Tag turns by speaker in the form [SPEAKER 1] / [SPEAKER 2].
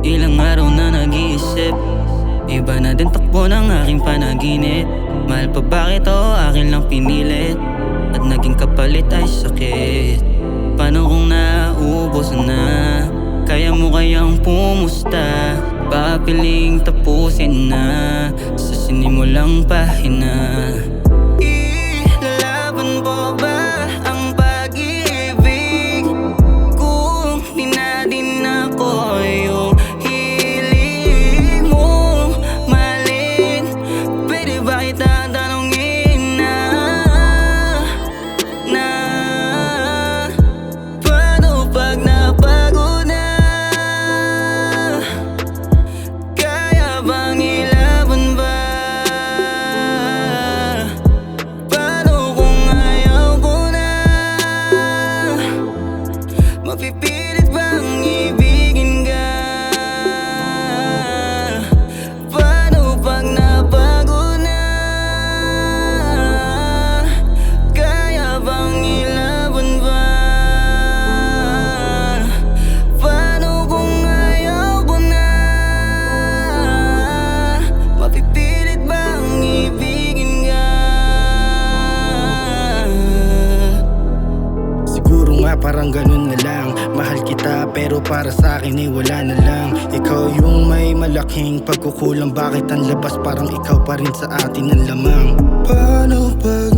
[SPEAKER 1] Ilang araw na nag-iisip, iba na din takbo ng aking panaginip. Mahal pa ba kita o akin lang pinilit? At naging kapalit ay sakit. Paano kung nauubos na? Kaya mo kayang pumusta? Baka piling tapusin na sa sinimulang pahina. Ilalaban mo ba ang pag-ibig kung di na din ako yung hiling mong mahalin? Pwede ba kita tanungin na paano pag napagod na? Kaya bang ilaban ba? Paano kung ayaw ko na? Mapipilit bang ibigin ka? Paano pag napagod na? Kaya bang ilaban ba? Paano kung ayaw ko na? Mapipilit bang ibigin ka?
[SPEAKER 2] Siguro nga parang ganun na lang. Mahal kita pero para sa akin ay wala na lang. Ikaw yung may malaking pagkukulang. Bakit ang labas parang ikaw pa rin sa atin ang lamang? Paano pag